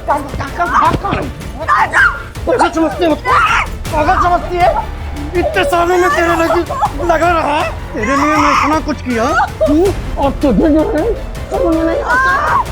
पागल समझती है, पागल समझती है। इतने सालों में तेरे लगा रहा, तेरे लिए मैं इतना कुछ किया और तुझे जो है समझ नहीं आता।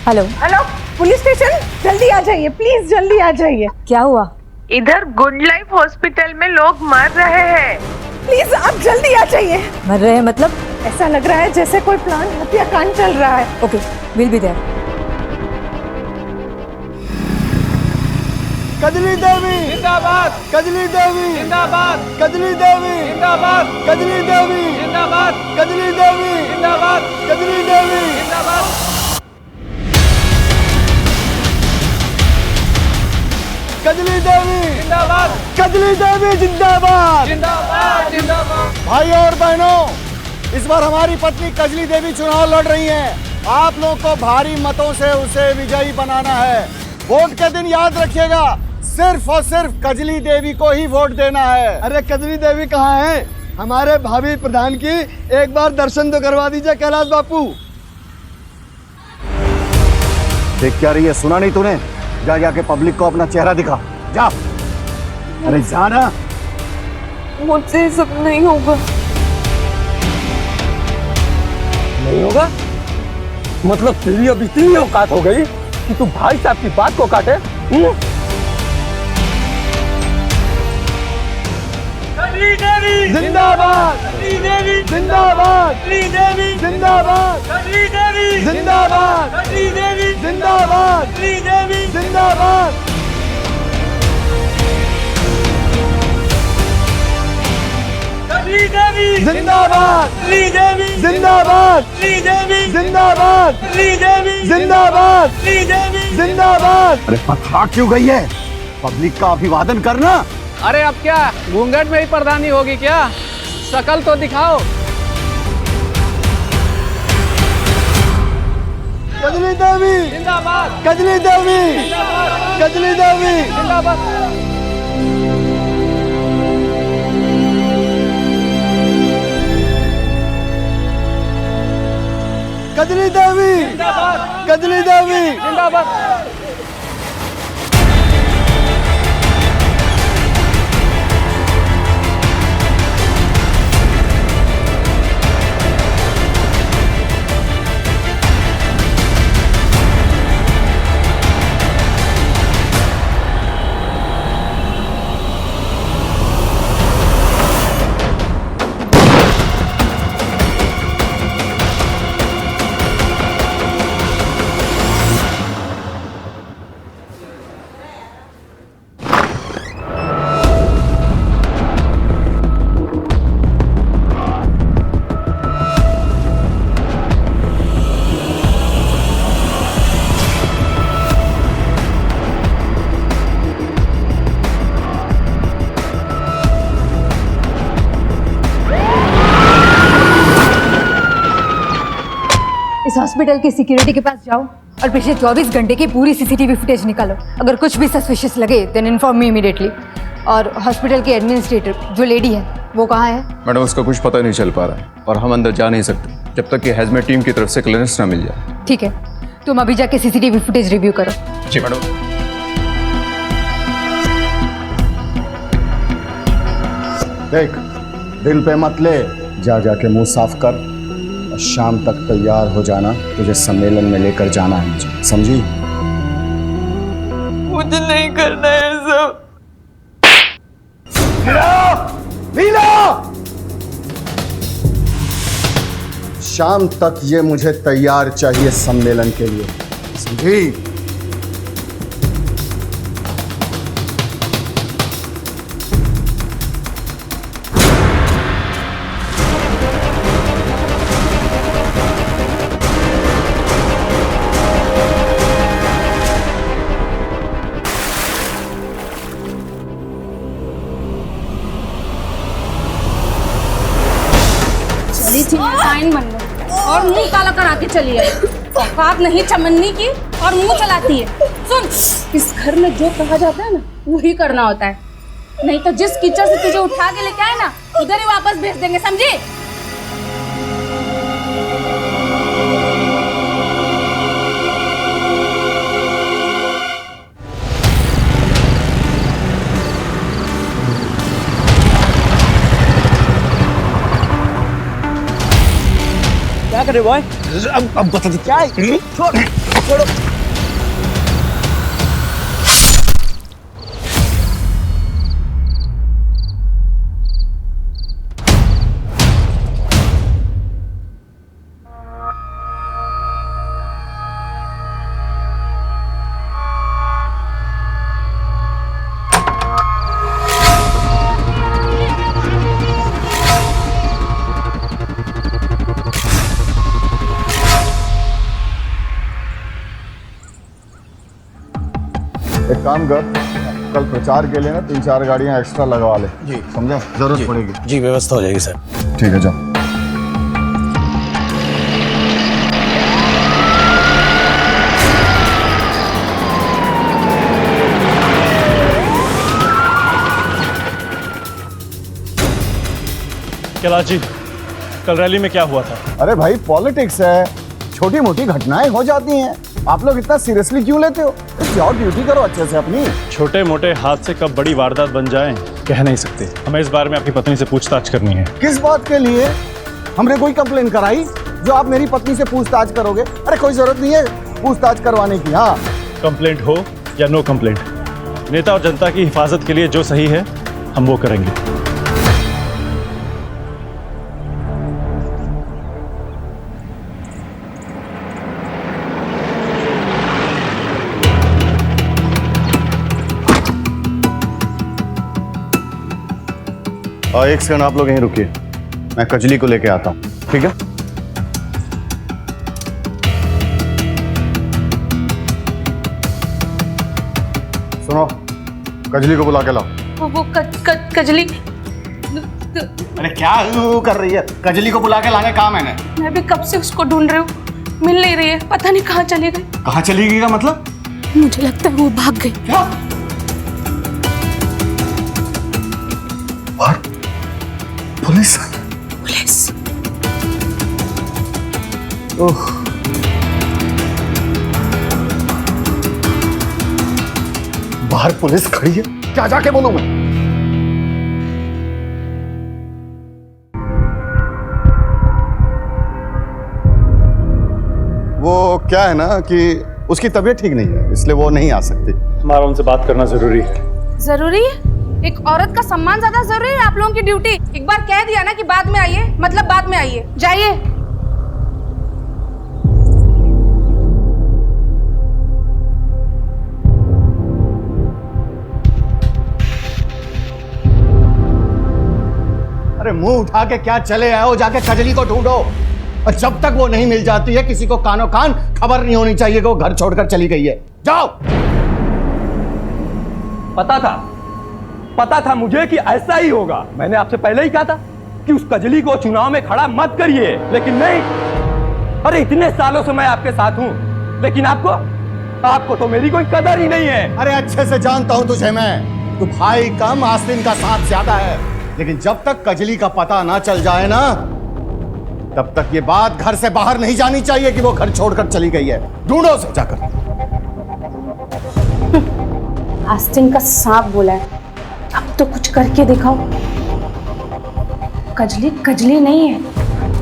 हेलो हेलो, पुलिस स्टेशन, जल्दी आ जाइए प्लीज, जल्दी आ जाइए। क्या हुआ? इधर गुड लाइफ हॉस्पिटल में लोग मर रहे हैं। प्लीज आप जल्दी आ जाइए। मर रहे हैं मतलब? ऐसा लग रहा है जैसे कोई प्लान हत्याकांड चल रहा है। Okay, will be there. Kajli Devi जिंदाबाद, कजली देवी जिंदाबाद, कजली देवी जिंदाबाद, कजली देवी जिंदाबाद, कजली देवी जिंदाबाद, कजली देवी जिंदाबाद, कजली देवी जिंदाबाद, कजली देवी जिंदाबाद, जिंदाबाद जिंदाबाद। भाई और बहनों, इस बार हमारी पत्नी कजली देवी चुनाव लड़ रही हैं। आप लोग को भारी मतों से उसे विजयी बनाना है। वोट के दिन याद रखिएगा, सिर्फ और सिर्फ कजली देवी को ही वोट देना है। अरे कजली देवी कहाँ है? हमारे भावी प्रधान की एक बार दर्शन तो करवा दीजिए कैलाश बापू। देख क्या रही है, सुना नहीं तूने? जा जाके पब्लिक को अपना चेहरा दिखा, जा। अरे जाना। मुझसे सब नहीं होगा। नहीं होगा मतलब तेरी अब इतनी औकात हो गई कि तू भाई साहब की बात को काटे? कजली देवी जिंदाबाद, कजली देवी जिंदाबाद, कजली देवी जिंदाबाद, कजली देवी जिंदाबाद, कजली देवी जिंदाबाद, कजली देवी जिंदाबाद, कजली देवी जिंदाबाद, कजली देवी जिंदाबाद, कजली देवी जिंदाबाद, कजली देवी जिंदाबाद, कजली देवी जिंदाबाद। अरे पथा क्यों गई है? पब्लिक का अभिवादन करना। अरे अब क्या घूंघट में ही प्रधानी होगी क्या? शकल तो दिखाओ। कजली देवी जिंदाबाद, कजली देवी कजली देवी जिंदाबाद। कजली देवी कजली देवी जिंदाबाद। इस हॉस्पिटल की सिक्योरिटी के पास जाओ और पिछले 24 घंटे की पूरी सीसीटीवी फुटेज निकालो। अगर कुछ भी सस्पिशियस लगे देन इन्फॉर्म मी इमीडिएटली। और हॉस्पिटल की एडमिनिस्ट्रेटर जो लेडी है वो कहाँ है? मैडम उसका कुछ पता नहीं चल पा रहा है और हम अंदर जा नहीं सकते जब तक कि हैजमेट टीम की तरफ से क्लियरेंस ना मिल जाए। ठीक है, तुम अभी जाके सीसीटीवी फुटेज रिव्यू करो। जी मैडम। देख, दिल पे मत ले, जा जाके मुंह साफ कर और शाम तक तैयार हो जाना, तुझे सम्मेलन में लेकर जाना है मुझे, समझी? मुझे नहीं करना है सब। लीला! शाम तक ये मुझे तैयार चाहिए सम्मेलन के लिए, समझी? चली थी टाइम बनने और मुंह काला करा के चली है। औकात नहीं चमन्नी की और मुंह चलाती है। सुन, इस घर में जो कहा जाता है ना वही करना होता है, नहीं तो जिस कीचड़ से तुझे उठा के लेके आए ना उधर ही वापस भेज देंगे, समझी? क्या करे बॉय? अब बता दे क्या है? छोड़ो। एक काम कर, कल प्रचार के लिए ना 3-4 गाड़ियां एक्स्ट्रा लगवा ले, जी समझा? जरूरत पड़ेगी। जी व्यवस्था हो जाएगी सर। ठीक है, जाओ। कैलाश जी, कल रैली में क्या हुआ था? अरे भाई, पॉलिटिक्स है, छोटी मोटी घटनाएं हो जाती हैं, आप लोग इतना सीरियसली क्यों लेते हो? जाओ ड्यूटी करो अच्छे से अपनी। छोटे मोटे हादसे कब बड़ी वारदात बन जाएं कह नहीं सकते। हमें इस बारे में आपकी पत्नी से पूछताछ करनी है। किस बात के लिए? हमने कोई कंप्लेन कराई जो आप मेरी पत्नी से पूछताछ करोगे? अरे कोई जरूरत नहीं है पूछताछ करवाने की। हाँ, कंप्लेंट हो या नो कंप्लेंट, नेता और जनता की हिफाजत के लिए जो सही है हम वो करेंगे। और एक सेकंड आप लोग यहीं रुकिए, मैं कजली को लेके आता हूँ, ठीक है? सुनो, कजली को बुला के लाओ। वो कजली। अरे क्या कर रही है? कजली को बुला के लाने कहा मैंने। मैं भी कब से उसको ढूंढ रही हूँ, मिल नहीं रही है, पता नहीं कहाँ चली गई। कहाँ चली गई का मतलब? मुझे लगता है वो भाग गई। क्या? और पुलिस? पुलिस? ओह, बाहर पुलिस खड़ी है, क्या जाके बोलूं मैं? वो क्या है ना कि उसकी तबीयत ठीक नहीं है, इसलिए वो नहीं आ सकती। हमारा उनसे बात करना जरूरी है। जरूरी है? एक औरत का सम्मान ज्यादा जरूरी है आप लोगों की ड्यूटी? एक बार कह दिया ना कि बाद में आइए, मतलब बाद में आइए। जाइए। अरे मुंह उठा के क्या चले आए हो? जाके कजली को ढूंढो, और जब तक वो नहीं मिल जाती है किसी को कानो कान खबर नहीं होनी चाहिए कि वो घर छोड़कर चली गई है। जाओ। पता था मुझे कि ऐसा ही होगा। मैंने आपसे पहले ही कहा था कि उस कजली को चुनाव में खड़ा मत करिए, लेकिन नहीं। अरे इतने सालों से मैं आपके साथ हूं, लेकिन आपको तो मेरी कोई कदर ही नहीं है। अरे अच्छे से जानता हूं तुझे मैं, तू भाई कम आस्तीन का साथ ज्यादा है, लेकिन जब तक कजली का पता ना चल जाए ना, तब तक ये बात घर से बाहर नहीं जानी चाहिए कि वो घर छोड़कर चली गई है। ढूंढो उसे जाकर। आस्तीन का सांप बोला है, अब तो कुछ करके दिखाओ। कजली कजली नहीं है,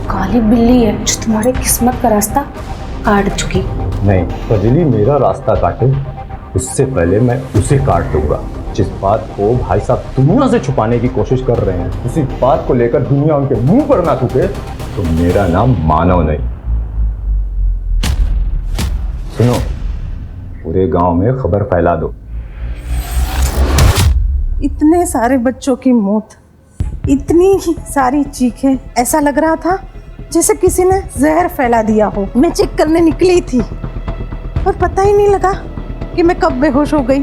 काली बिल्ली है जो तुम्हारे किस्मत का रास्ता काट चुकी। नहीं, कजली मेरा रास्ता काटे उससे पहले मैं उसे काट दूंगा। जिस बात को भाई साहब दुनिया से छुपाने की कोशिश कर रहे हैं, उसी बात को लेकर दुनिया उनके मुंह पर ना थूके तो मेरा नाम मानव नहीं। सुनो, पूरे गांव में खबर फैला दो। इतने सारे बच्चों की मौत, इतनी सारी चीखें, ऐसा लग रहा था जैसे किसी ने जहर फैला दिया हो। मैं चेक करने निकली थी और पता ही नहीं लगा कि मैं कब बेहोश हो गई।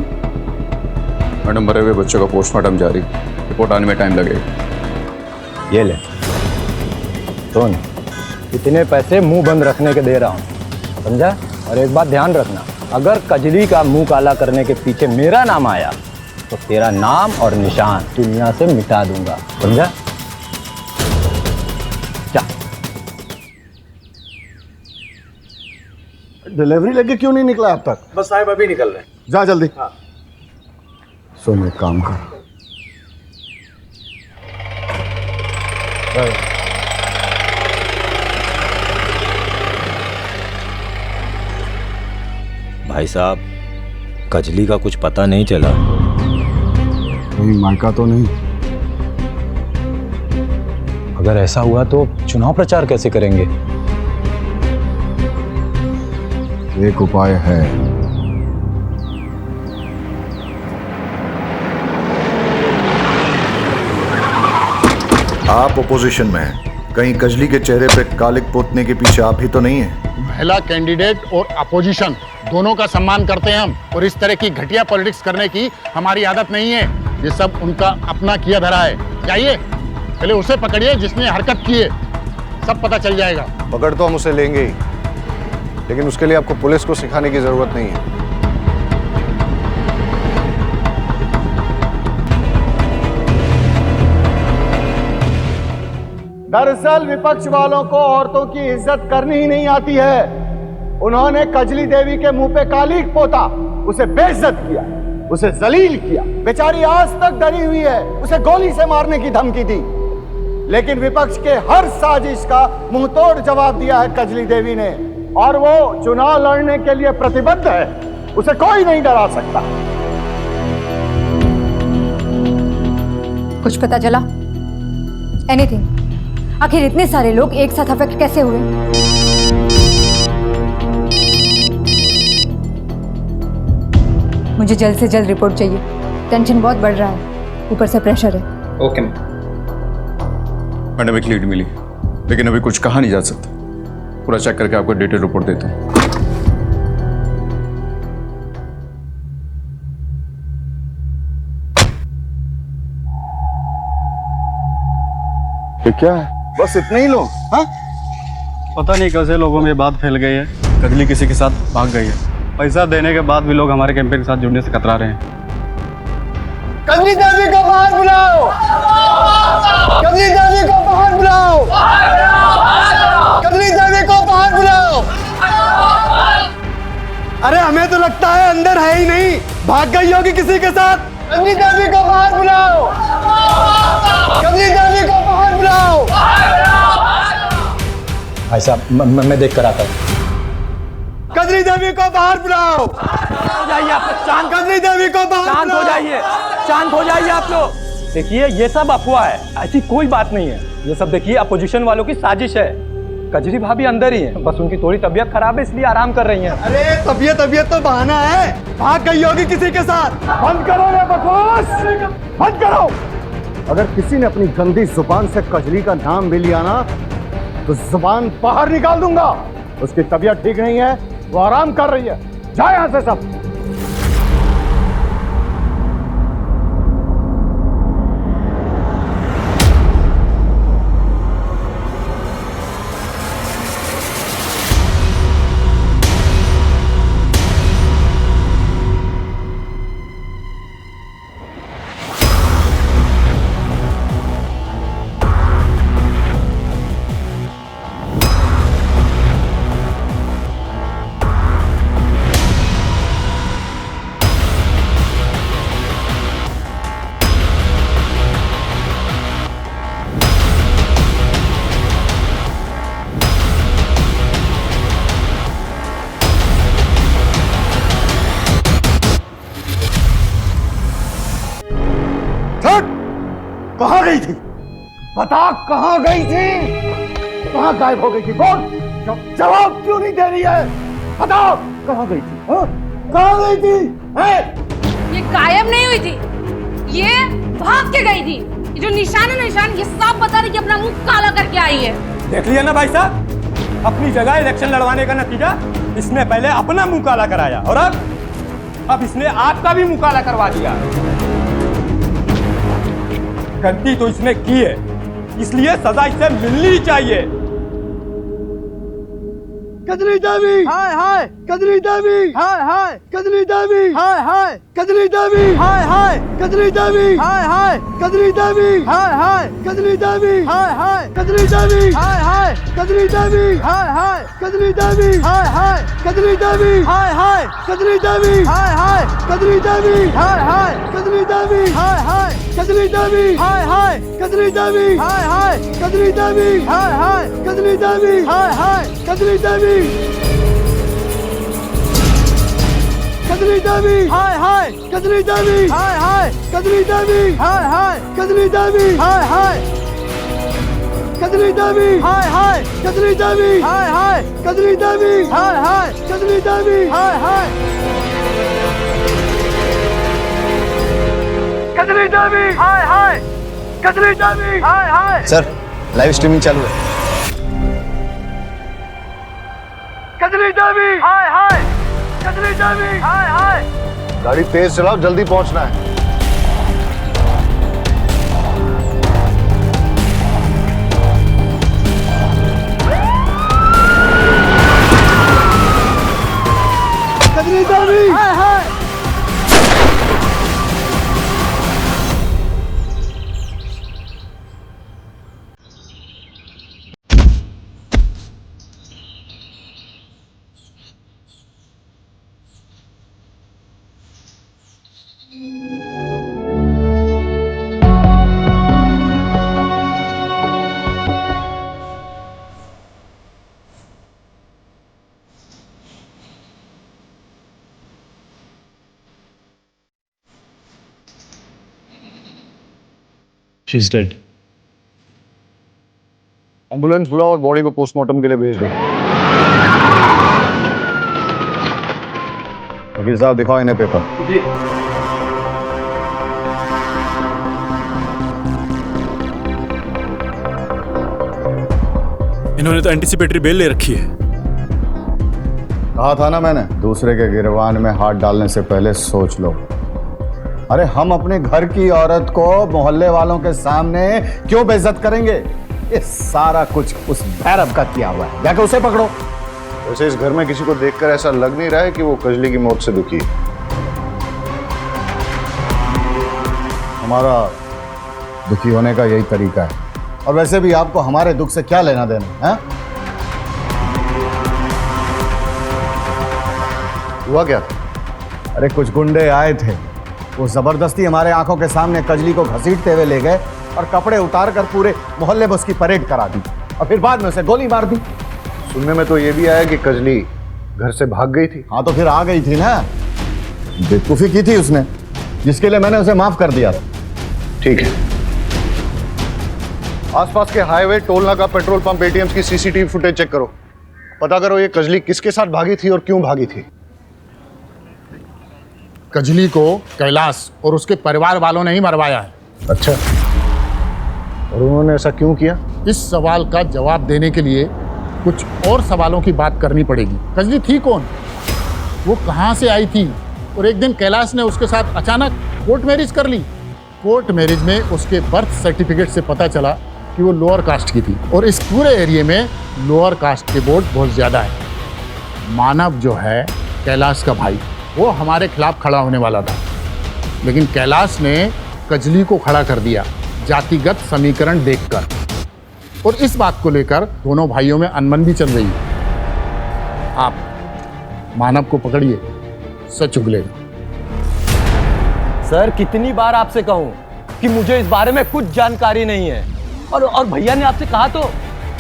मैडम, मरे हुए बच्चों का पोस्टमार्टम जारी, रिपोर्ट आने में टाइम लगेगा। ये ले सुन, इतने पैसे मुंह बंद रखने के दे रहा हूँ, समझा? और एक बात ध्यान रखना, अगर कजली का मुंह काला करने के पीछे मेरा नाम आया तो तेरा नाम और निशान दुनिया से मिटा दूंगा, समझा? जा। डिलीवरी लेके क्यों नहीं निकला अब तक? बस साहब अभी निकल रहे हैं। जा जल्दी। हाँ। सुन, एक काम कर, भाई साहब, कजली का कुछ पता नहीं चला। कहीं मायका तो नहीं? अगर ऐसा हुआ तो चुनाव प्रचार कैसे करेंगे? एक उपाय है। आप ओपोजिशन में हैं, कहीं कजली के चेहरे पे कालिक पोतने के पीछे आप ही तो नहीं है? महिला कैंडिडेट और अपोजिशन दोनों का सम्मान करते हैं हम, और इस तरह की घटिया पॉलिटिक्स करने की हमारी आदत नहीं है। ये सब उनका अपना किया धरा है। जाइए, पहले उसे पकड़िए जिसने हरकत की है, सब पता चल जाएगा। पकड़ तो हम उसे लेंगे ही, लेकिन उसके लिए आपको पुलिस को सिखाने की जरूरत नहीं है। दरअसल विपक्ष वालों को औरतों की इज्जत करनी ही नहीं आती है। उन्होंने कजली देवी के मुंह पे कालिक पोता, उसे बेइज्जत किया, उसे जलील किया। बेचारी आज तक डरी हुई है, उसे गोली से मारने की धमकी दी। लेकिन विपक्ष के हर साजिश का मुंहतोड़ जवाब दिया है कजली देवी ने, और वो चुनाव लड़ने के लिए प्रतिबद्ध है। उसे कोई नहीं डरा सकता। कुछ पता चला? एनीथिंग? आखिर इतने सारे लोग एक साथ अफेक्ट कैसे हुए? मुझे जल्द से जल्द रिपोर्ट चाहिए। टेंशन बहुत बढ़ रहा है, ऊपर से प्रेशर है। ओके मैडम, एक लीड मिली, लेकिन अभी कुछ कहा नहीं जा सकता। पूरा चेक करके आपको डिटेल रिपोर्ट देता हूँ। ये क्या है? बस इतने ही लोग? हाँ? पता नहीं कैसे लोगों में ये बात फैल गई है, कजली किसी के साथ भाग गई है। पैसा देने के बाद भी लोग हमारे कैंपेन के साथ जुड़ने से कतरा रहे हैं। कजली देवी को बाहर बुलाओ! कजली देवी को बाहर बुलाओ! कजली देवी को बाहर बुलाओ! अरे हमें तो लगता है अंदर है ही नहीं, भाग गई होगी किसी के साथ। कजली देवी को बाहर बुलाओ! कजली देवी को बाहर बुलाओ! भाई साहब, मैं देख कर आता हूँ। कजली देवी को बाहर बुलाओ! हो जाइए आप लोग, शांत। कजली देवी को बाहर शांत हो जाइए, शांत हो जाइए आप लोग। देखिए, ये सब अफवाह है, ऐसी कोई बात नहीं है। ये सब देखिए अपोजिशन वालों की साजिश है। कजली भाभी अंदर ही है, बस उनकी थोड़ी तबीयत खराब है इसलिए आराम कर रही हैं। अरे तबीयत तो बहाना है, भाग गई होगी किसी के साथ। बंद करो रे बकवास, बंद करो। अगर किसी ने अपनी गंदी जुबान से कजली का नाम भी लिया ना, तो जुबान बाहर निकाल दूंगा। उसकी तबीयत ठीक नहीं है, वो आराम कर रही है। जाए यहां से सब। बता कहां गई थी? कहां गायब हो गई थी? कौन? जवाब क्यों नहीं दे रही है? बताओ कहां गई थी? कहां गई थी? ये गायब नहीं हुई थी, ये भाग के गई थी। ये जो निशान है, निशान ये साफ बता रही कि अपना मुंह काला करके आई है। देख लिया ना भाई साहब, अपनी जगह इलेक्शन लड़वाने का नतीजा इसने पहले अपना मुंह काला कराया और अब इसने आपका भी मुंह काला करवा दिया। गलती तो इसने की है, इसलिए सजा इसे मिलनी ही चाहिए। कजली देवी, हाय हाय, कजली देवी, हाय हाय, कजली देवी, हाय हाय, कजली देवी, हाय हाय, कजली देवी, हाय हाय, कजली देवी, हाय हाय, कजली देवी, हाय हाय, कजली देवी, हाय हाय, कजली देवी, हाय हाय, कजली देवी, हाय हाय, कजली देवी, हाय हाय, कजली देवी, हाय हाय, कजली देवी, हाय हाय, कजली देवी, हाय हाय, कजली देवी, हाय हाय, कजली देवी, हाय हाय, कजली देवी, हाय हाय, कजली देवी, हाय हाय, कजली देवी, कजली देवी, हाय हाय, कजली देवी, हाय हाय, कजली देवी, हाय हाय, कजली देवी, हाय हाय, कजली देवी, हाय हाय, कजली देवी, हाय हाय, कजली देवी, हाय हाय, कजली देवी, हाय हाय, कजली देवी, हाय हाय, कजली देवी, हाय हाय, सर लाइव स्ट्रीमिंग चालू है। कजली देवी, हाय हाय, कजली देवी, हाय हाय, गाड़ी तेज चलाओ, जल्दी पहुंचना है। कजली देवी, हाय हाय, She's dead. एम्बुलेंस बुलाओ और बॉडी को पोस्टमार्टम के लिए भेज दो। वकील साहब दिखाओ इन्हें पेपर। जी। इन्होंने तो एंटीसिपेटरी बेल ले रखी है। कहा था ना मैंने, दूसरे के गिरबान में हाथ डालने से पहले सोच लो। अरे हम अपने घर की औरत को मोहल्ले वालों के सामने क्यों बेइज्जत करेंगे? ये सारा कुछ उस भैरव का किया हुआ है, जाके उसे पकड़ो। वैसे इस घर में किसी को देखकर ऐसा लग नहीं रहा है कि वो कजली की मौत से दुखी है। हमारा दुखी होने का यही तरीका है, और वैसे भी आपको हमारे दुख से क्या लेना देना है? हुआ क्या? अरे कुछ गुंडे आए थे, वो जबरदस्ती हमारे आंखों के सामने कजली को घसीटते हुए ले गए और कपड़े उतार कर पूरे मोहल्ले में उसकी परेड करा दी और फिर बाद में उसे गोली मार दी। सुनने में तो ये भी आया कि कजली घर से भाग गई थी। हाँ तो फिर आ गई थी ना, बेवकूफी की थी उसने, जिसके लिए मैंने उसे माफ कर दिया। ठीक है, आसपास के हाईवे, टोल नाका, पेट्रोल पंप, एटीएम्स की सीसीटीवी फुटेज चेक करो। पता करो ये कजली किसके साथ भागी थी और क्यों भागी थी। कजली को कैलाश और उसके परिवार वालों ने ही मरवाया है। अच्छा, और उन्होंने ऐसा क्यों किया? इस सवाल का जवाब देने के लिए कुछ और सवालों की बात करनी पड़ेगी। कजली थी कौन, वो कहाँ से आई थी, और एक दिन कैलाश ने उसके साथ अचानक कोर्ट मैरिज कर ली। कोर्ट मैरिज में उसके बर्थ सर्टिफिकेट से पता चला कि वो लोअर कास्ट की थी, और इस पूरे एरिया में लोअर कास्ट के वोट बहुत ज़्यादा है। मानव जो है कैलाश का भाई, वो हमारे खिलाफ खड़ा होने वाला था, लेकिन कैलाश ने कजली को खड़ा कर दिया जातिगत समीकरण देखकर, और इस बात को लेकर दोनों भाइयों में अनबन भी चल रही है। आप मानव को पकड़िए, सच उगलेगा। सर कितनी बार आपसे कहूं कि मुझे इस बारे में कुछ जानकारी नहीं है, और भैया ने आपसे कहा तो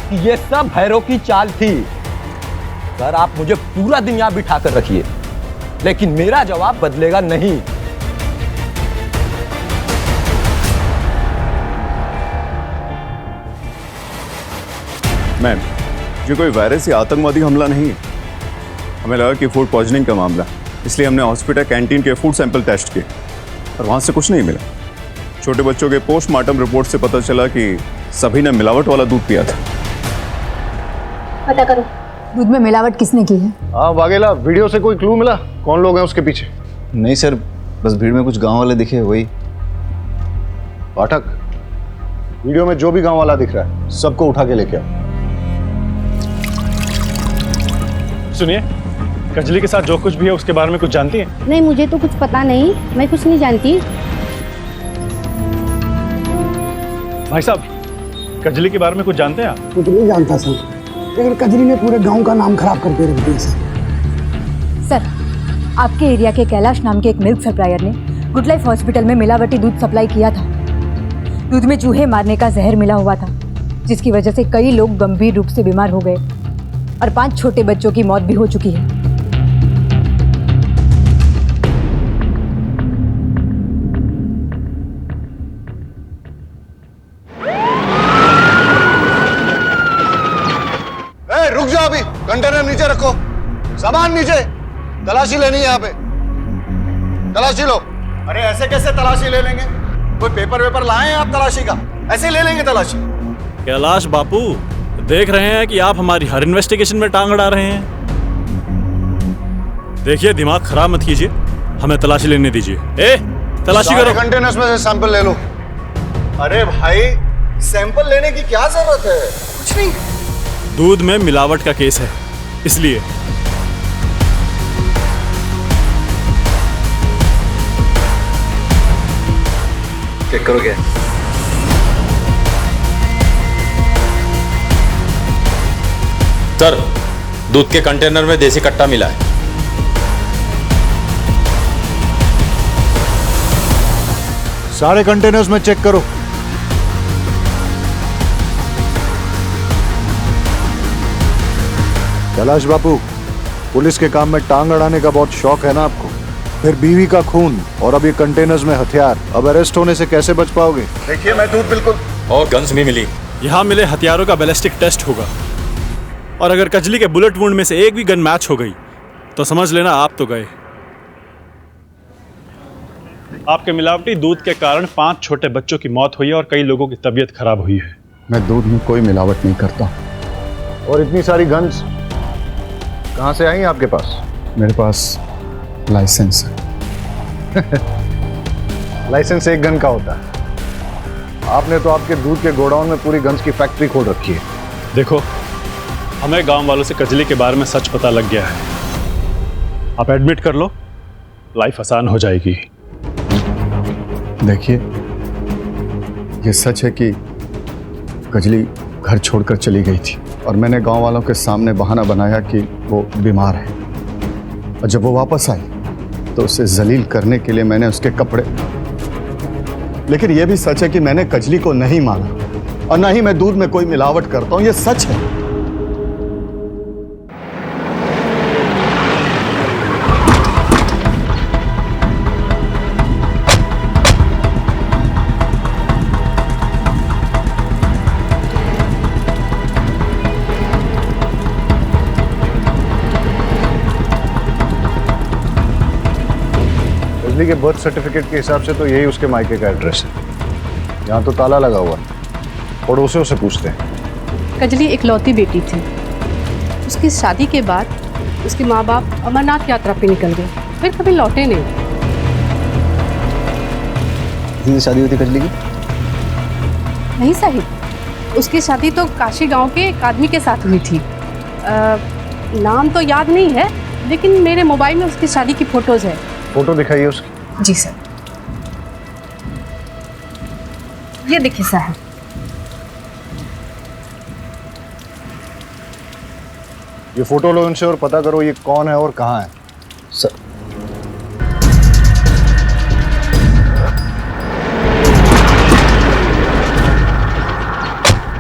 कि ये सब भैरव की चाल थी। सर आप मुझे पूरा दिन यहां बिठा कर रखिए, लेकिन मेरा जवाब बदलेगा नहीं। मैम, ये कोई वायरस या आतंकवादी हमला नहीं है। हमें लगा कि फूड पॉइजनिंग का मामला, इसलिए हमने हॉस्पिटल कैंटीन के फूड सैंपल टेस्ट किए और वहाँ से कुछ नहीं मिला। छोटे बच्चों के पोस्टमार्टम रिपोर्ट से पता चला कि सभी ने मिलावट वाला दूध पिया था। पता करो दूध में मिलावट किसने की है। हाँ वाघेला, वीडियो से कोई क्लू मिला कौन लोग हैं उसके पीछे? नहीं सर, बस भीड़ में कुछ गांव वाले दिखे, वही। पाठक, वीडियो में जो भी गांव वाला दिख रहा है सबको उठा के लेके आओ। सुनिए, कजली के साथ जो कुछ भी है उसके बारे में कुछ जानती हैं? नहीं, मुझे तो कुछ पता नहीं, मैं कुछ नहीं जानती। भाई साहब, कजली के बारे में कुछ जानते हैं आप? कुछ नहीं जानता सर, लेकिन कजली ने पूरे गांव का नाम खराब करके रख दिया सर, आपके एरिया के कैलाश नाम के एक मिल्क सप्लायर ने गुड लाइफ हॉस्पिटल में मिलावटी दूध सप्लाई किया था। दूध में चूहे मारने का जहर मिला हुआ था, जिसकी वजह से कई लोग गंभीर रूप से बीमार हो गए और 5 छोटे बच्चों की मौत भी हो चुकी है। रुक जाओ, अभी कंटेनर नीचे रखो, सामान नीचे, तलाशी लेनी है यहाँ पे, तलाशी लो। अरे ऐसे कैसे तलाशी ले लेंगे? कोई पेपर वेपर लाए हैं आप तलाशी का? ऐसे ले लेंगे तलाशी? कैलाश बापू, देख रहे हैं कि आप हमारी हर इन्वेस्टिगेशन में टांग अड़ा रहे हैं। देखिए, दिमाग खराब मत कीजिए, हमें तलाशी लेने दीजिए। तलाशी करो। कंटेनर्स में से सैंपल ले लो। अरे भाई, सैंपल लेने की क्या जरूरत है? कुछ नहीं। दूध में मिलावट का केस है, इसलिए। चेक करो क्या? सर, दूध के कंटेनर में देसी कट्टा मिला है। सारे कंटेनर्स में चेक करो। कैलाश बापू, पुलिस के काम में टांग अड़ाने का बहुत शौक है ना आपको? फिर बीवी का खून और अब ये कंटेनर्स में हथियार, अब अरेस्ट होने से कैसे बच पाओगे? देखिए, मैं दूध बिल्कुल। और गन्स भी मिली। यहाँ मिले हथियारों का बैलिस्टिक टेस्ट होगा, और अगर कजली के बुलेट वुंड में से एक भी गन मैच हो गई तो समझ लेना आप तो गए। आपके मिलावटी दूध के कारण 5 छोटे बच्चों की मौत हुई है और कई लोगों की तबीयत खराब हुई है। मैं दूध में कोई मिलावट नहीं करता। और इतनी सारी गन्स कहाँ से आई आपके पास? मेरे पास लाइसेंस है। लाइसेंस एक गन का होता है, आपने तो आपके दूध के गोडाउन में पूरी गन्स की फैक्ट्री खोल रखी है। देखो, हमें गांव वालों से कजली के बारे में सच पता लग गया है। आप एडमिट कर लो, लाइफ आसान हो जाएगी। देखिए, ये सच है कि कजली घर छोड़कर चली गई थी और मैंने गांव वालों के सामने बहाना बनाया कि वो बीमार है, और जब वो वापस आई तो उसे जलील करने के लिए मैंने उसके कपड़े। लेकिन यह भी सच है कि मैंने कजली को नहीं मारा और ना ही मैं दूध में कोई मिलावट करता हूं, यह सच है। कजली के बर्थ सर्टिफिकेट के हिसाब से तो यही उसके मायके का एड्रेस है। यहाँ तो ताला लगा हुआ, पड़ोसियों से पूछते हैं। कजली इकलौती बेटी थी। उसकी शादी के बाद उसके माँ बाप अमरनाथ यात्रा पे निकल गए, फिर कभी लौटे नहीं। किससे शादी हुई थी कजली की? नहीं साहिब, उसकी शादी तो काशी गांव के एक आदमी के साथ हुई थी। नाम तो याद नहीं है, लेकिन मेरे मोबाइल में उसकी शादी की फोटोज है। फोटो दिखाइए उसकी। जी सर, ये देखिए साहब। ये फोटो लो उनसे और पता करो ये कौन है और कहाँ है। सर,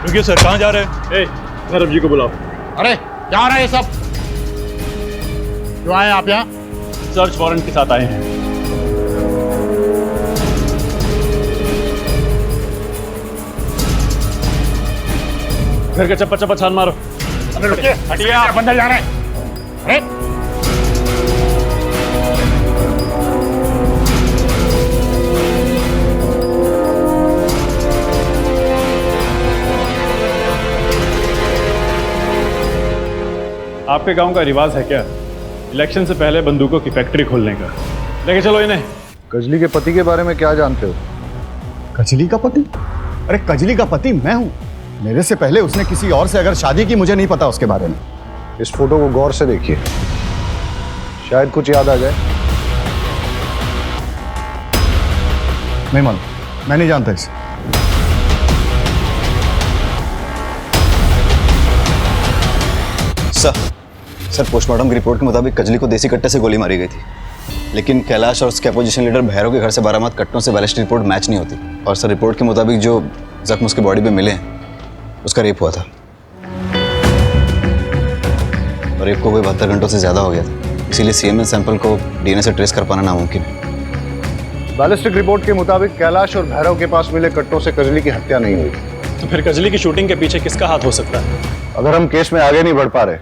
रुकिए सर, कहाँ जा रहे हैं? धर्म जी को बुलाओ। अरे क्या रहा है ये सब? क्यों आए आप यहाँ? सर्च वारंट के साथ आए हैं। घर के चप्पा चप्पा छान मारो। अरे रुकिए, हटिए, आप अंदर जा रहे हैं। अरे आपके गांव का रिवाज है क्या इलेक्शन से पहले बंदूकों की फैक्ट्री खोलने का? लेके चलो इन्हें। कजली के पति के बारे में क्या जानते हो? कजली का पति? अरे कजली का पति मैं हूं। मेरे से पहले उसने किसी और से अगर शादी की, मुझे नहीं पता उसके बारे में। इस फोटो को गौर से देखिए, शायद कुछ याद आ जाए। नहीं मालूम, मैं नहीं जानता इसे। सर पोस्टमार्टम की रिपोर्ट के मुताबिक कजली को देसी कट्टे से गोली मारी गई थी, लेकिन कैलाश और उसके अपोजिशन लीडर भैरव के घर से बरामद कट्टों से बैलिस्टिक रिपोर्ट मैच नहीं होती। और सर रिपोर्ट के मुताबिक जो जख्म उसके बॉडी पे मिले हैं उसका रेप हुआ था, और रेप को कोई 72 घंटों से ज़्यादा हो गया था, इसीलिए सीएमएन सैंपल को डीएनए से ट्रेस कर पाना नामुमकिन है। बैलिस्टिक रिपोर्ट के मुताबिक कैलाश और भैरव के पास मिले कट्टों से कजली की हत्या नहीं हुई। तो फिर कजली की शूटिंग के पीछे किसका हाथ हो सकता है? अगर हम केस में आगे नहीं बढ़ पा रहे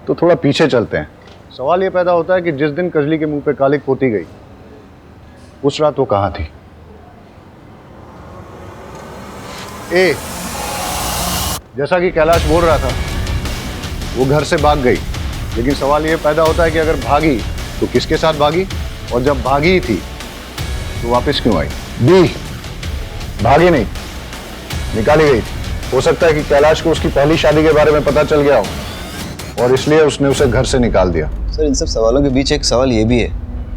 तो थोड़ा पीछे चलते हैं। सवाल ये पैदा होता है कि जिस दिन कजली के मुंह पे कालिक पोती गई उस रात वो कहां थी? ए, जैसा कि कैलाश बोल रहा था, वो घर से भाग गई, लेकिन सवाल ये पैदा होता है कि अगर भागी तो किसके साथ भागी, और जब भागी ही थी तो वापस क्यों आई? बी, भागी नहीं, निकाली गई थी। हो सकता है कि कैलाश को उसकी पहली शादी के बारे में पता चल गया हो और इसलिए उसने उसे घर से निकाल दिया। सर इन सब सवालों के बीच एक सवाल ये भी है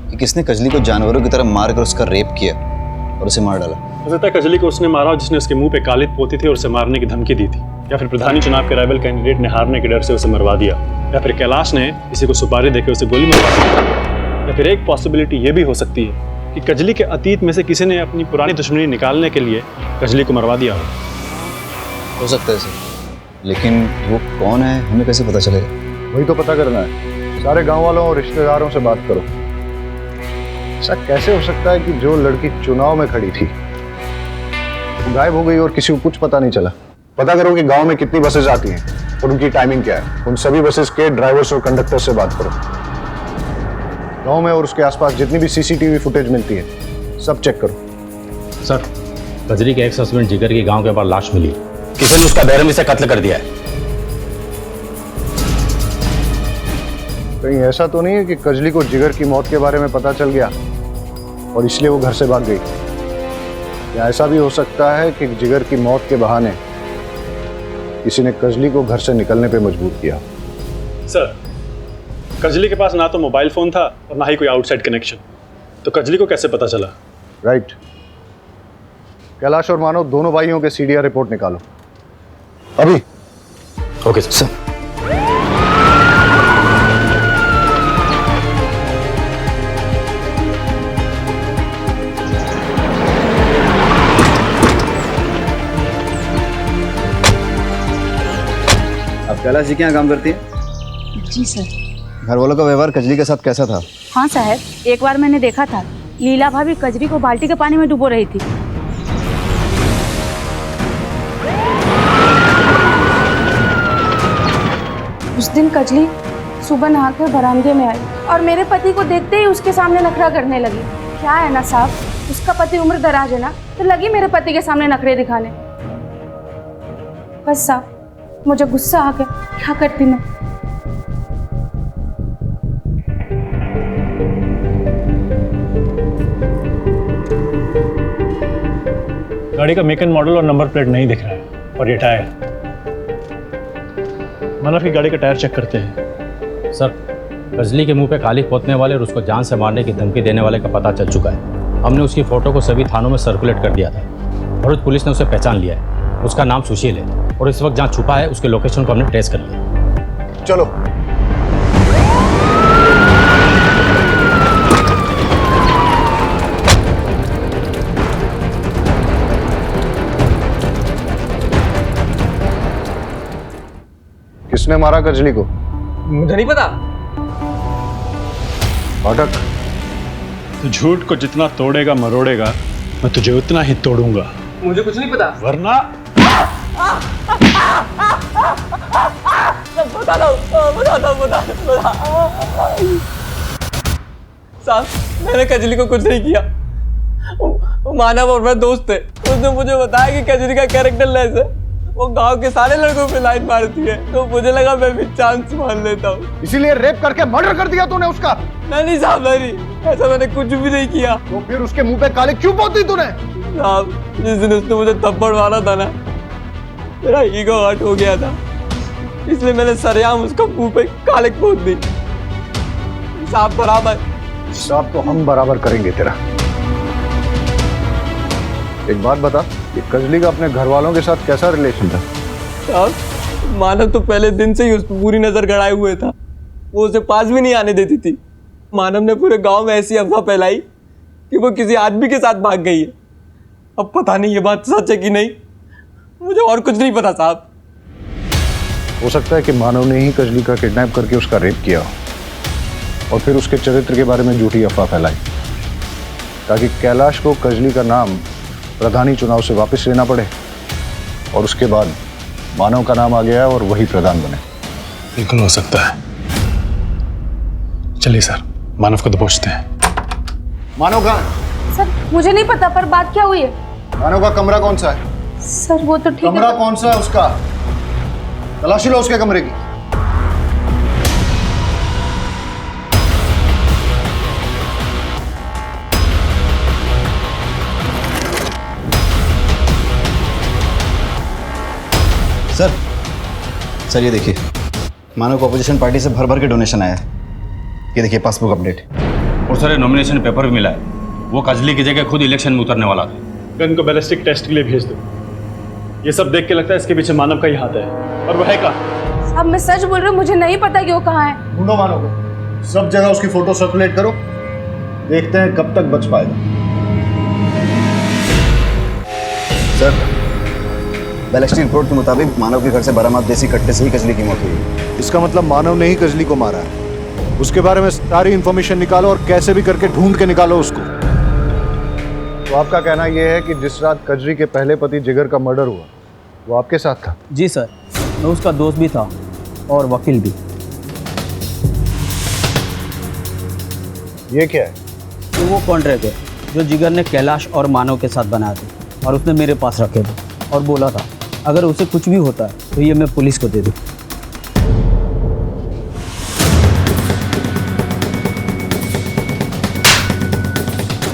कि किसने कजली को जानवरों की तरह मारकर उसका रेप किया और उसे मार डाला? हो सकता है कजली को उसने मारा जिसने उसके मुंह पे कालिक पोती थी और उसे मारने की धमकी दी थी, या फिर प्रधानी चुनाव के राइवल कैंडिडेट ने हारने के डर से उसे मरवा दिया, या फिर कैलाश ने किसी को सुपारी देकर उसे गोली मरवा दी, या फिर एक पॉसिबिलिटी ये भी हो सकती है कि कजली के अतीत में से किसी ने अपनी पुरानी दुश्मनी निकालने के लिए कजली को मरवा दिया हो सकता है सर, लेकिन वो कौन है हमें कैसे पता चलेगा? वही तो पता करना है। सारे गांव वालों और रिश्तेदारों से बात करो। ऐसा कैसे हो सकता है कि जो लड़की चुनाव में खड़ी थी वो गायब हो गई और किसी को कुछ पता नहीं चला? पता करो कि गांव में कितनी बसेज आती हैं और उनकी टाइमिंग क्या है। उन सभी बसेज के ड्राइवर्स और कंडक्टर से बात करो। गांव में और उसके आसपास जितनी भी सीसीटीवी फुटेज मिलती है सब चेक करो। सर कजरी के एक्स हस्बैंड जिगर की गांव के बाहर लाश मिली, किसी ने उसका बेरहमी से कत्ल कर दिया है। कहीं ऐसा तो नहीं है कि कजली को जिगर की मौत के बारे में पता चल गया और इसलिए वो घर से भाग गई? या ऐसा भी हो सकता है कि जिगर की मौत के बहाने किसी ने कजली को घर से निकलने पे मजबूर किया? सर कजली के पास ना तो मोबाइल फोन था और ना ही कोई आउटसाइड कनेक्शन, तो कजली को कैसे पता चला? राइट। कैलाश और मानव दोनों भाइयों के सीडीआर रिपोर्ट निकालो अभी। Okay sir. आप कैलाश जी के यहाँ काम करती हैं? जी सर। घर वालों का व्यवहार कजली के साथ कैसा था? हाँ साहब, एक बार मैंने देखा था लीला भाभी कजरी को बाल्टी के पानी में डुबो रही थी। उस दिन कजली सुबह नहाकर बरामदे में आई और मेरे पति को देखते ही उसके सामने नखरा करने लगी। क्या है ना साहब, उसका पति उम्र दराज है ना, तो लगी मेरे पति के सामने नखरे दिखाने। बस साहब मुझे गुस्सा आ गया, क्या करती मैं। गाड़ी का मेक एंड मॉडल और नंबर प्लेट नहीं दिख रहा है, और ये टायर। मानव की गाड़ी का टायर चेक करते हैं। सर कजली के मुंह पे कालिक पोतने वाले और उसको जान से मारने की धमकी देने वाले का पता चल चुका है। हमने उसकी फोटो को सभी थानों में सर्कुलेट कर दिया था। भरूच पुलिस ने उसे पहचान लिया है। उसका नाम सुशील है और इस वक्त जहाँ छुपा है उसके लोकेशन को हमने ट्रेस कर लिया। चलो। किसने मारा कजली को? मुझे नहीं पता। अटक। तो झूठ को जितना तोड़ेगा मरोड़ेगा, मैं तुझे उतना ही तोड़ूंगा। मुझे कुछ नहीं पता। वरना बता रहा हूँ साहब, मैंने कजली को कुछ नहीं किया। वो मानव और मैं दोस्त थे। उसने मुझे बताया कि कजली का कैरेक्टर लेस है, वो गांव के सारे लड़कों पे लाइन मारती है, तो मुझे लगा मैं भी चांस मान लेता हूँ। इसीलिए रेप करके मर्डर कर दिया तूने उसका? नहीं साहब, नहीं, ऐसा मैंने कुछ भी नहीं किया। तो फिर उसके मुंह पे कालिक क्यों पोती तूने? साहब, जिस दिन उसने मुझे थप्पड़ मारा था ना, मेरा ईगो हर्ट हो गया था, इसलिए मैंने सरेआम उसका मुंह पे कालिक पोत दी। साहब बराबर। साहब तो हम बराबर करेंगे तेरा। एक बात बता, ये कजली का अपने घर वालों के साथ कैसा रिलेशन था? साहब, मानव तो पहले दिन से ही उस पर पूरी नजर गड़ाए हुए था। वो उसे पास भी नहीं आने देती थी। मानव ने पूरे गांव में ऐसी अफवाह फैलाई कि वो किसी आदमी के साथ भाग गई है। अब पता नहीं ये बात सच है कि नहीं, मुझे और कुछ नहीं पता साहब। हो सकता है कि मानव ने ही कजली का किडनैप करके उसका रेप किया और फिर उसके चरित्र के बारे में झूठी अफवाह फैलाई, ताकि कैलाश को कजली का नाम प्रधानी चुनाव से वापस लेना पड़े, और उसके बाद मानव का नाम आ गया और वही प्रधान बने। बिल्कुल हो सकता है। चलिए सर, मानव को दबोचते हैं। मानव कहाँ है? सर मुझे नहीं पता, पर बात क्या हुई है? मानव का कमरा कौन सा है? सर वो तो ठीक है। कमरा कौन सा है उसका? तलाशी लो उसके कमरे की। सर ये देखिए, मानव को अपोजिशन पार्टी से भर भर के डोनेशन आया है। ये देखिए पासबुक अपडेट। और सर नॉमिनेशन पेपर भी मिला है। वो कजली की जगह खुद इलेक्शन में उतरने वाला था। गन को बैलिस्टिक टेस्ट के लिए भेज दो। ये सब देख के लगता है इसके पीछे मानव का ही हाथ है। और वो है कहाँ? साहब मैं सच बोल रही हूँ, मुझे नहीं पता कि वो कहाँ है। ढूंढो मानव को, सब जगह उसकी फोटो सर्कुलेट करो, देखते हैं कब तक बच पाएगा। सर बैलिस्टिक रिपोर्ट के मुताबिक मानव के घर से बरामद देसी कट्टे से ही कजली की मौत हुई है। इसका मतलब मानव ने ही कजली को मारा है। उसके बारे में सारी इंफॉर्मेशन निकालो और कैसे भी करके ढूंढ के निकालो उसको। तो आपका कहना यह है कि जिस रात कजली के पहले पति जिगर का मर्डर हुआ, वो आपके साथ था? जी सर, मैं उसका दोस्त भी था और वकील भी। ये क्या है? तो वो कॉन्ट्रैक्ट है जो जिगर ने कैलाश और मानव के साथ बनाया था, और उसने मेरे पास रखे थे और बोला था अगर उसे कुछ भी होता है तो ये मैं पुलिस को दे दूँ।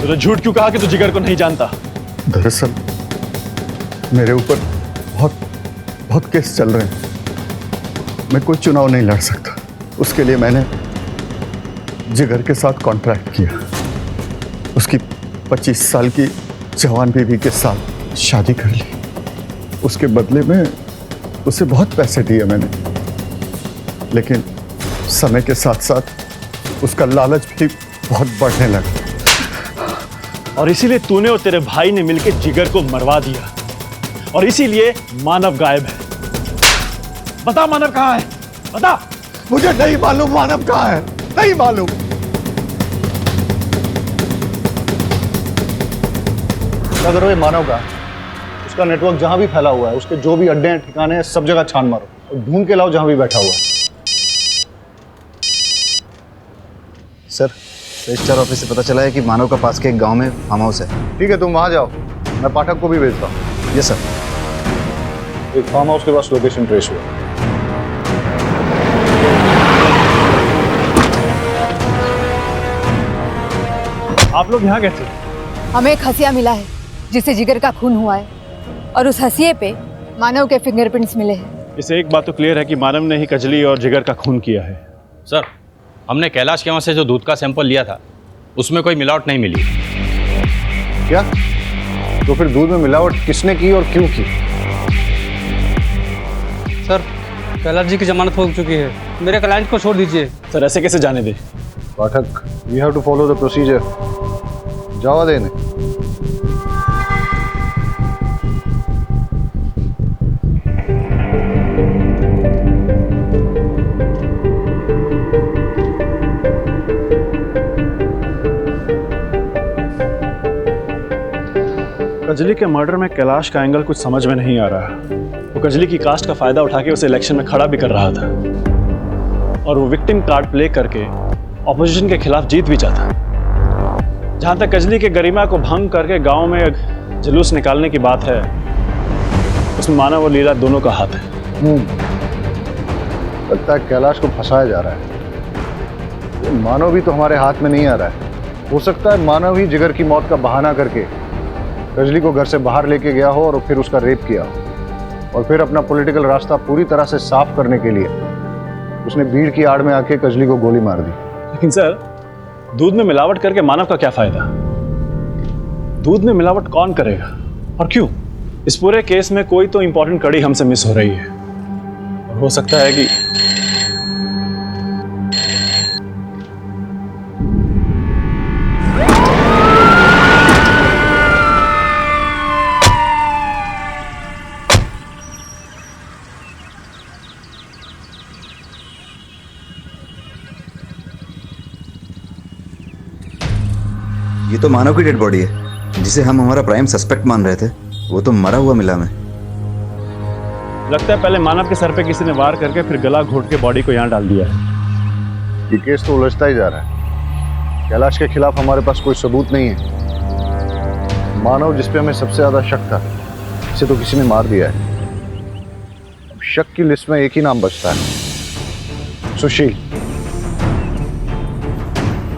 तो झूठ क्यों कहा कि तू जिगर को नहीं जानता? दरअसल मेरे ऊपर बहुत केस चल रहे हैं। मैं कोई चुनाव नहीं लड़ सकता। उसके लिए मैंने जिगर के साथ कॉन्ट्रैक्ट किया। उसकी 25 साल की जवान बीवी के साथ शादी कर ली। उसके बदले में उसे बहुत पैसे दिए मैंने, लेकिन समय के साथ साथ उसका लालच भी बहुत बढ़ने लगा। और इसीलिए तूने और तेरे भाई ने मिलकर जिगर को मरवा दिया, और इसीलिए मानव गायब है। बता मानव कहाँ है? बता। मुझे नहीं मालूम मानव कहाँ है, नहीं मालूम। क्या करो ये मानव का? उसका नेटवर्क जहां भी फैला हुआ है, उसके जो भी अड्डे हैं, ठिकाने हैं, सब जगह छान मारो और ढूंढ के लाओ जहां भी बैठा हुआ है। सर रजिस्ट्रार ऑफिस से पता चला है कि मानव का पास के एक गांव में फार्म हाउस है। ठीक है, तुम वहां जाओ, मैं पाठक को भी भेजता हूँ। Yes sir. एक फार्म हाउस के पास लोकेशन ट्रेस हुआ। आप लोग यहाँ कैसे? हमें एक हसिया मिला है जिससे जिगर का खून हुआ है, और उस हसिये पे मानव के फिंगरप्रिंट्स मिले हैं। इससे एक बात तो क्लियर है कि मानव ने ही कजली और जिगर का खून किया है। सर हमने कैलाश के वहाँ से जो दूध का सैंपल लिया था उसमें कोई मिलावट नहीं मिली। क्या? तो फिर दूध में मिलावट किसने की और क्यों की? सर कैलाश जी की जमानत हो चुकी है, मेरे क्लाइंट को छोड़ दीजिए। सर ऐसे कैसे जाने दे? Pathak, we have to follow the procedure. जावा देने। कजली के मर्डर में कैलाश का एंगल कुछ समझ में नहीं आ रहा। वो कजली की कास्ट का फायदा उठा के उसे इलेक्शन में खड़ा भी कर रहा था। और वो विक्टिम कार्ड प्ले करके ऑपोजिशन के खिलाफ जीत भी जाता। जहां तक कजली के गरिमा को भंग करके गांव में जुलूस निकालने की बात है, उसमें मानव और लीला दोनों का हाथ है। लगता है कैलाश को फंसाया जा रहा है। ये मानव भी तो हमारे हाथ में नहीं आ रहा है। हो सकता है मानव ही जिगर की मौत का बहाना करके कजली को घर से बाहर लेके गया हो और फिर उसका रेप किया हो, और फिर अपना पॉलिटिकल रास्ता पूरी तरह से साफ करने के लिए उसने भीड़ की आड़ में आके कजली को गोली मार दी। लेकिन सर, दूध में मिलावट करके मानव का क्या फायदा? दूध में मिलावट कौन करेगा और क्यों? इस पूरे केस में कोई तो इंपॉर्टेंट कड़ी हमसे मिस हो रही है, और हो सकता है कि ये तो मानव की डेड बॉडी है, जिसे हम हमारा प्राइम सस्पेक्ट मान रहे थे। वो तो मरा हुआ मिला हमें। लगता है पहले मानव के सर पे किसी ने वार करके फिर गला घोट के बॉडी को यहाँ डाल दिया है। ये केस तो उलझता ही जा रहा है। कैलाश के खिलाफ हमारे पास कोई सबूत नहीं है। मानव जिस पे हमें सबसे ज्यादा शक था, इसे तो किसी ने मार दिया है। अब शक की लिस्ट में एक ही नाम बचता है, सुशील।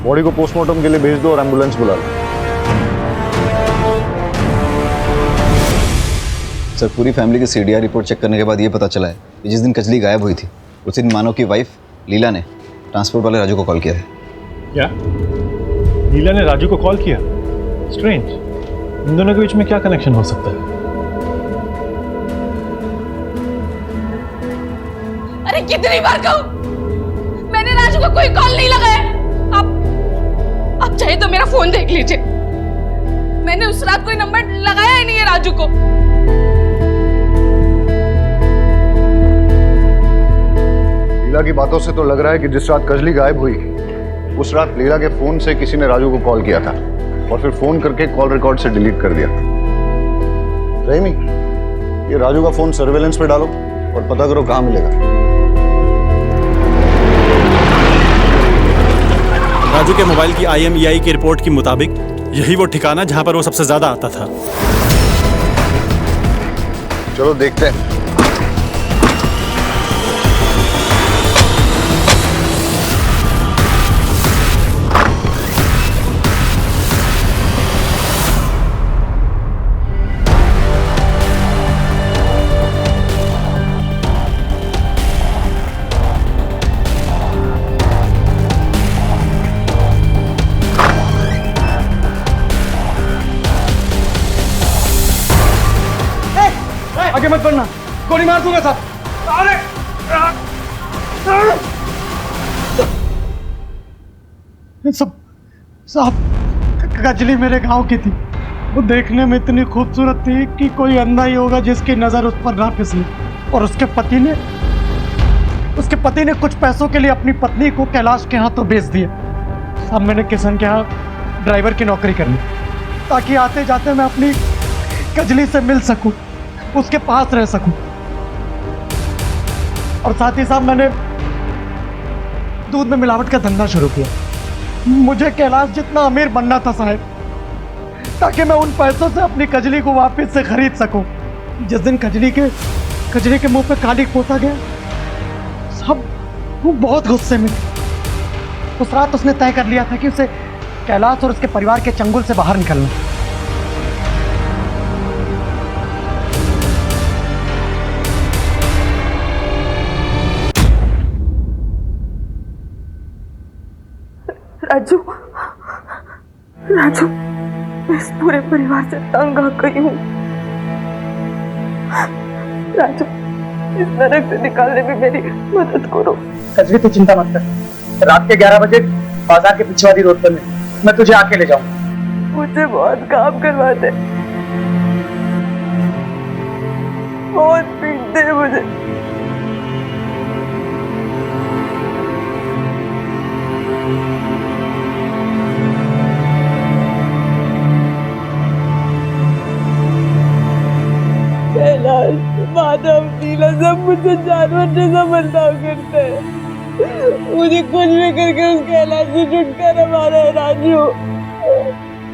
बॉडी को पोस्टमार्टम के लिए भेज दो और एम्बुलेंस बुला लो। सर, पूरी फैमिली की सीडीआर रिपोर्ट चेक करने के बाद ये पता चला है कि जिस दिन कजली गायब हुई थी उसी दिन मानव की वाइफ लीला ने ट्रांसपोर्ट वाले राजू को कॉल किया है। क्या? लीला ने राजू को कॉल किया? स्ट्रेंज। इन दोनों के बीच में क्या कनेक्शन हो सकता है? अरे कितनी बार कहूं, मैंने राजू को कोई कॉल नहीं लगाया। आप चाहे तो मेरा फोन देख लीजिए, मैंने उस रात कोई नंबर लगाया ही नहीं है राजू को। लीला की बातों से तो लग रहा है कि जिस रात कजली गायब हुई उस रात लीला के फोन से किसी ने राजू को कॉल किया था और फिर फोन करके कॉल रिकॉर्ड से डिलीट कर दिया। रहीमी, ये राजू का फोन सर्वेलेंस पे डालो और पता करो कहां मिलेगा। राजू के मोबाइल की IMEI की रिपोर्ट के मुताबिक यही वो ठिकाना जहां पर वो सबसे ज्यादा आता था। चलो देखते हैं। आगे मत बढ़ना, गोली मार दूंगा साहब। अरे साहब, कजली मेरे गांव की थी। वो देखने में इतनी खूबसूरत थी कि कोई अंधा ही होगा जिसकी नजर उस पर ना फिसले। और उसके पति ने कुछ पैसों के लिए अपनी पत्नी को कैलाश के हाथों बेच दिया। साहब, मैंने किशन के यहाँ ड्राइवर की नौकरी कर ली ताकि आते जाते मैं अपनी कजली से मिल सकूं, उसके पास रह सकूं। और साथ ही साथ मैंने दूध में मिलावट का धंधा शुरू किया। मुझे कैलाश जितना अमीर बनना था साहब, ताकि मैं उन पैसों से अपनी कजली को वापस से खरीद सकूं। जिस दिन कजली के मुंह पे कालिक पोता गया साहब, वो बहुत गुस्से में थी। उस रात उसने तय कर लिया था कि उसे कैलाश और उसके परिवार के चंगुल से बाहर निकलना। राजू, मैं इस पूरे परिवार से तंग आ गई हूँ। राजू, इस नरक से निकालने में मेरी मदद करो। कजली, तू चिंता मत कर। रात के 11 बजे बाजार के पीछे वाली रोड पर मैं तुझे आके ले जाऊंगा। मुझे बहुत काम करवाते, बहुत पीटते हैं मुझे। कैलाश, माधव, नीला सब मुझे जानवर जैसा बर्ताव करते हैं। मुझे कुछ भी करके उस कैलाश से छुटकारा पाना है राजू।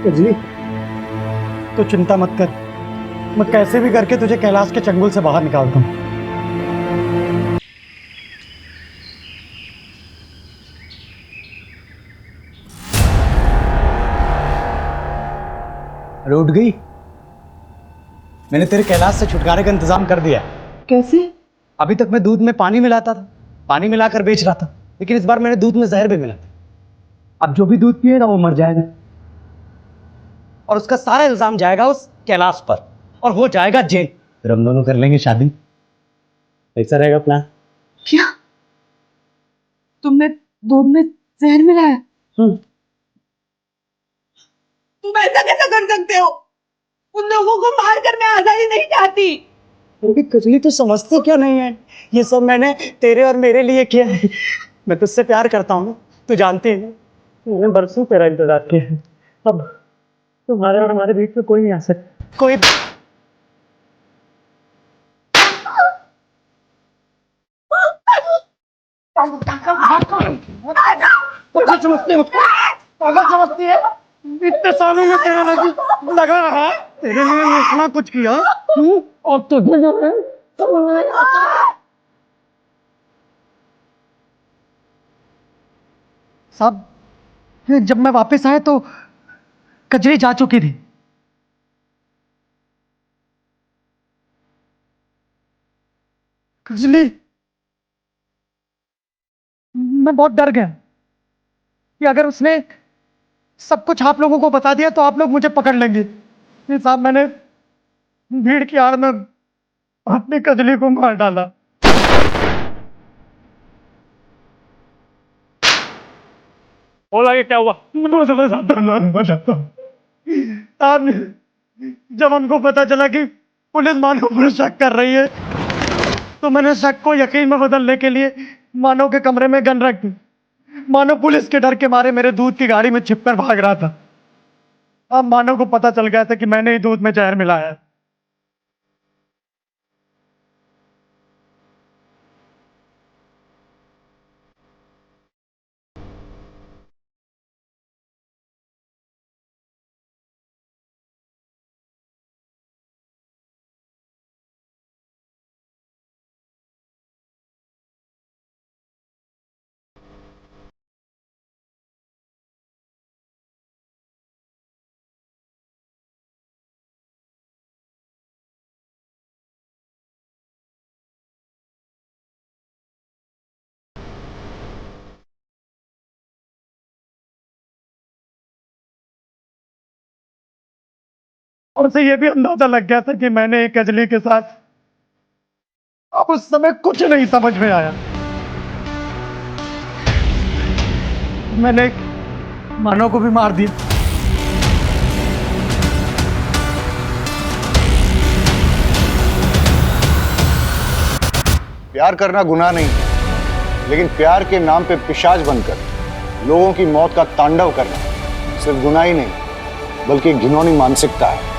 कजली तो चिंता मत कर, मैं कैसे भी करके तुझे कैलाश के चंगुल से बाहर निकालता हूँ। अरे उठ गई? मैंने तेरे कैलाश से छुटकारे का इंतजाम कर दिया। कैसे? अभी तक मैं दूध में पानी मिलाता था, पानी मिलाकर बेच रहा था, लेकिन इस बार मैंने दूध में जहर भी मिला। अब जो भी दूध पिएगा वो मर जाएगा और उसका सारा इल्जाम जाएगा उस कैलाश पर और हो जाएगा जेल। फिर हम दोनों कर लेंगे शादी। ऐसा रहेगा प्लान? क्या तुमने दूध में जहर मिलाया? तुम ऐसा कैसा कर सकते हो? उन लोगों को मार कर मैं आजादी नहीं चाहती। कजली तो समझते क्यों नहीं है? ये सब मैंने तेरे और मेरे लिए किया है। मैं तुझसे प्यार करता हूँ, तू जानती है। मैंने बरसों तेरा इंतजार किया है। अब तुम्हारे और हमारे बीच में कोई नहीं आ सकता। कोई पागल समझती है, पागल समझती है। इतने सालों में तेरा लगा रहा, तेरे लिए इतना कुछ किया और तुझे जो है साहब, जब मैं वापस आया तो कजली जा चुकी थी। कजली, मैं बहुत डर गया कि अगर उसने सब कुछ आप लोगों को बता दिया तो आप लोग मुझे पकड़ लेंगे। ये साहब, मैंने भीड़ की आड़ में अपनी कजली को मार डाला। बोला ये क्या हुआ? अब जब हमको पता चला कि पुलिस मानव पर शक कर रही है तो मैंने शक को यकीन में बदलने के लिए मानव के कमरे में गन रख दी। मानव पुलिस के डर के मारे मेरे दूध की गाड़ी में छिपकर भाग रहा था। अब मानव को पता चल गया था कि मैंने ही दूध में जहर मिलाया है। और उसे यह भी अंदाजा लग गया था कि मैंने एक कजली के साथ। अब उस समय कुछ नहीं समझ में आया। मैंने मानव को भी मार दिया। प्यार करना गुनाह नहीं, लेकिन प्यार के नाम पे पिशाच बनकर लोगों की मौत का तांडव करना सिर्फ गुनाह ही नहीं बल्कि घिनौनी मानसिकता है।